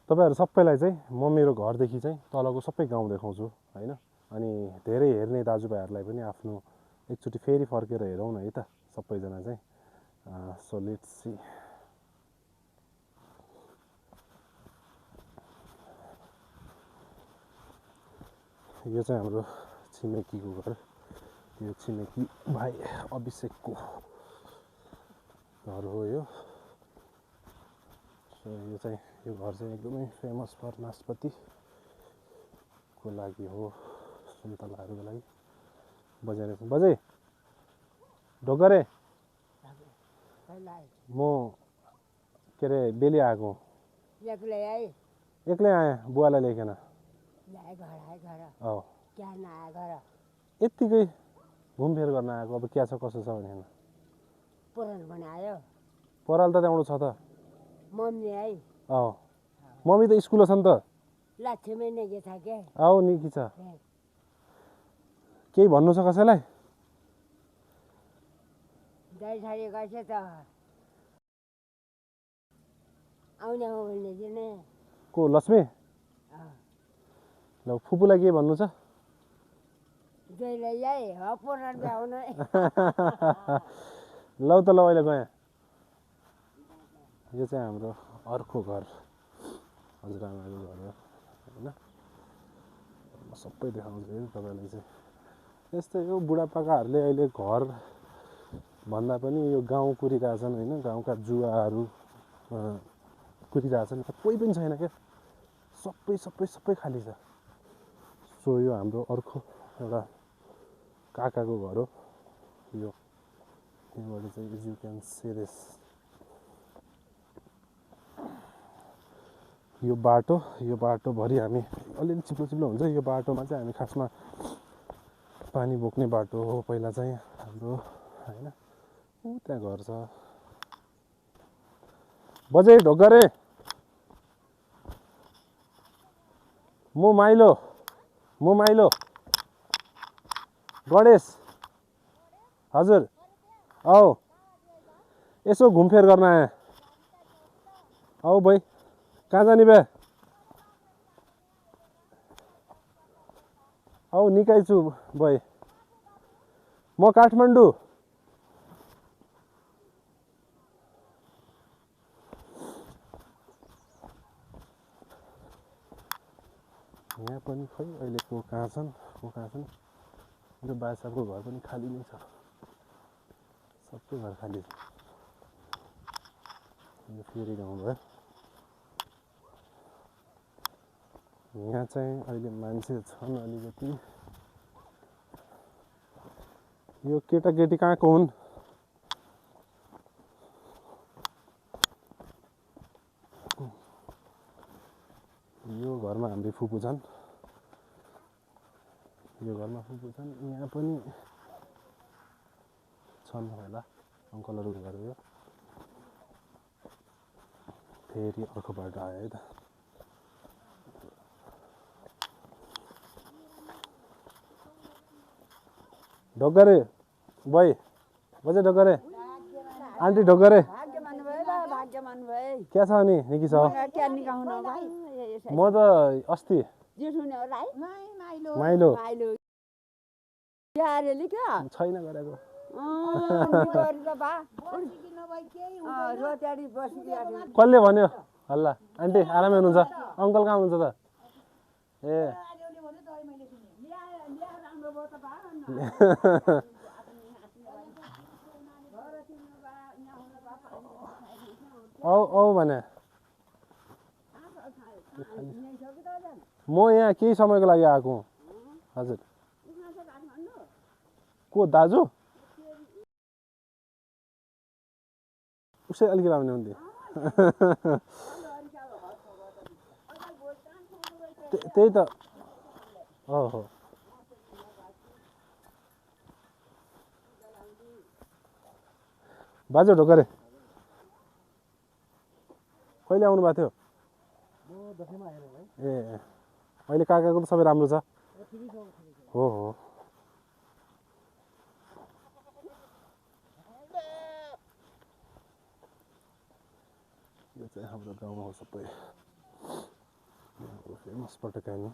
तपाईहरु सबैलाई चाहिँ म मेरो घरदेखि चाहिँ तलको सबै गाउँ देखाउँछु हैन अनि धेरै हेर्ने दाजुभाइहरुलाई पनि आफ्नो एकचोटी फेरि फर्केर हेरौँ न है त सबैजना चाहिँ सो लेट्स सी यो चाहिँ हाम्रो छिमेकीको घर यो छिमेकी भाइ अभिषेकको घर हो यो सो यो चाहिँ यो घर चाहिँ एकदमै फेमस फर नास्पातीको लागि हो सुन्तलाहरूको लागि बजे ढोगरे म के अरे बेली आएको एक्लै आएँ बुवालाई ल्याइकन यत्तिकै घुमफिर गर्न आएको अब क्या छ कसो छ भनेर पराल त त्यहाँबाट छ त मम्मी त स्कुल छ नि त आऊ नि के छ केही भन्नु छ कसैलाई को लक्ष्मी ल फुपूलाई के भन्नु छ लौ त ल अहिले गएँ यो चाहिँ हाम्रो अर्को घर हजुरआमाको घर हो हैन म सबै देखाउँछु है तपाईलाई चाहिँ यस्तै हो बुढापाकाहरूले अहिले घर भन्दा पनि यो गाउँ कुरिरहेछन् हैन गाउँका जुवाहरू कुरिरहेछन् कोही पनि छैन के सबै खाली छ सो यो हाम्रो अर्को एउटा काकाको घर हो यो यहाँबाट चाहिँ as you can see this यो बाटो भरि हामी अलिअलि चिप्लो हुन्छ यो बाटोमा चाहिँ हामी खासमा पानी बोक्ने बाटो हो पहिला चाहिँ हाम्रो हैन उ त्यहाँ घर छ बजे ढोगरे म माइलो गणेश हजुर आऊ यसो घुमफिर गर्न आए आऊ भाइ कहाँ जाने बे आऊ निकै छु भाइ म काठमाडौँ यहाँ पनि खै अहिले को कहाँ छन् मेरो बाबा साहबको घर पनि खाली नै छ सबै घर खाली छ यो फेरि गाउँ भयो यहाँ चाहिँ अहिले मान्छे छन् अलिकति यो केटाकेटी कहाँको हुन् यो घरमा हाम्रो फुपू छन् यहाँ पनि छन् होला अङ्कलहरूको घर हो फेरि अर्को बाटो आयो है त ढोगरे भाइ बजे ढोगरे आन्टी ढोगरे क्या छ अनि निकी छ म त अस्ति माइलो छैन गरेको कसले भन्यो हल्ला आन्टी आरामै हुनुहुन्छ अङ्कल कहाँ हुनुहुन्छ त ए औ भने म यहाँ केही समयको लागि आएको हुँ हजुर को दाजु उसै अलिक लाउने हुन्थ्यो त्यही त ओहो बाजे ढोगरे कहिले आउनु भएको थियो ए अहिले काकाको त सबै राम्रो छ हो यो चाहिँ हाम्रो गाउँमा हो सबै फेमस पटकानी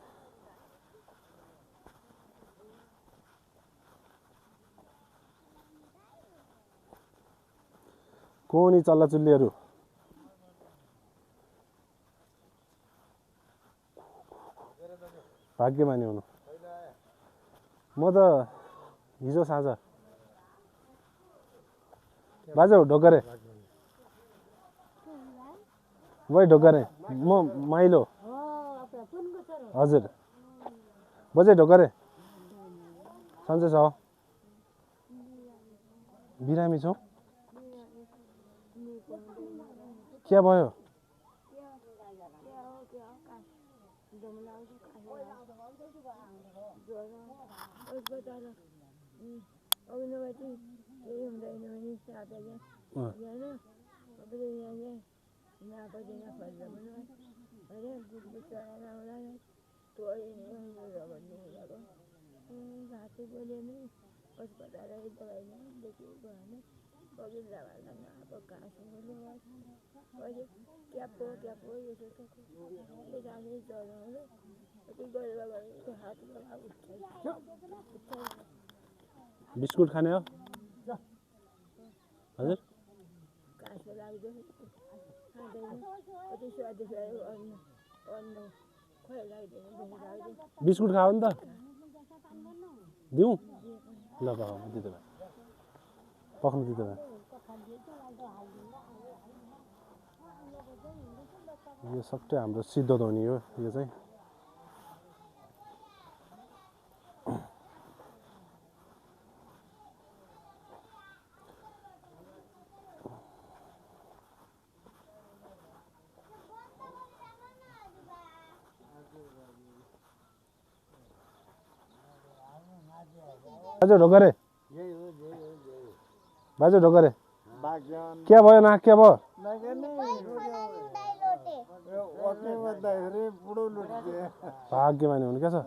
कोनी चल्लाचुल्लीहरू भाग्यमानी हुनु म त हिजो साँझ बाजे हो ढोकरे वही ढोकरे म माइलो हजुर बजे ढोकरे सन्चै छ बिरामी छौ के भयो बिस्कुट खाने हो हजुर बिस्कुट खाऊ नि त दिउँ ल पकाउनु दिँदै भयो पकाउनु दिँदै भयो यो सबै हाम्रो सिद्धो ध्वनि हो यो चाहिँ बाजे ढोकरे बाजे ढोकरे के भयो ना के भयो भाग्यमानी हुनु क्या छ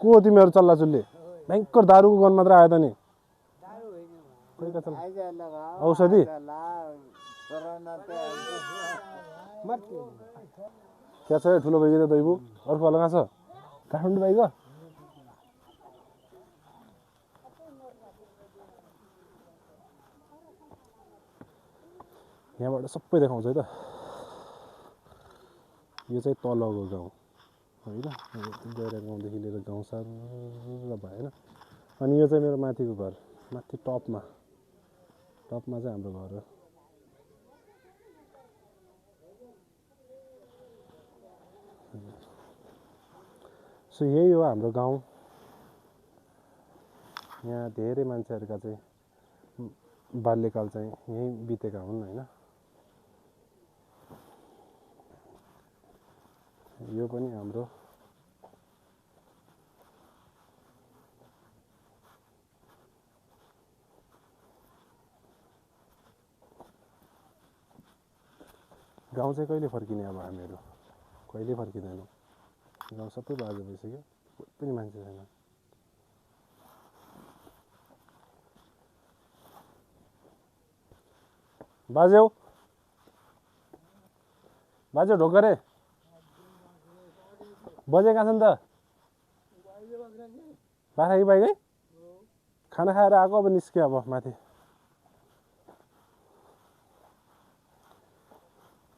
को तिमीहरू चल्लाचुल्ली भयङ्कर दारूको गन मात्र आयो त नि औषधि क्या छ ठुलो भाइको त दैबु अर्को वाला कहाँ छ काठमाडौँ भाइको यहाँबाट सबै देखाउँछ है त यो चाहिँ तलको गाउँ होइन गएर गाउँदेखि लिएर गाउँ सार भयो होइन अनि यो चाहिँ मेरो माथिको घर माथि टपमा चाहिँ हाम्रो घर हो सो यही हो हाम्रो गाउँ यहाँ धेरै मान्छेहरूका चाहिँ बाल्यकाल चाहिँ यहीँ बितेका हुन् होइन यो पनि हाम्रो गाउँ चाहिँ कहिले फर्किने अब हामीहरू कहिले फर्किँदैनौँ गाउँ सबै बाजे भइसक्यो कोही पनि मान्छे छैन बाजेऊ बाजे ढोकरे बजे कहाँ छ नि त बाख्रा कि बाइकै खाना खाएर आएको अब निस्क्यो अब माथि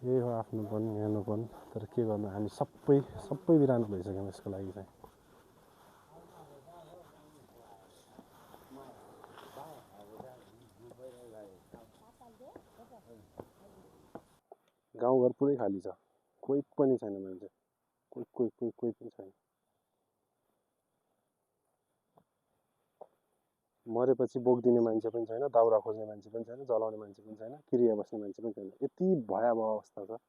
यही हो आफ्नोपन न्यानोपन तर के गर्नु हामी सबै बिरानो भइसक्यौँ यसको लागि चाहिँ गाउँघर पुरै खाली छ कोही पनि छैन मान्छे कोही पनि छैन मरेपछि बोकिदिने मान्छे पनि छैन दाउरा खोज्ने मान्छे पनि छैन जलाउने मान्छे पनि छैन किरिया बस्ने मान्छे पनि छैन यति भयावह अवस्था छ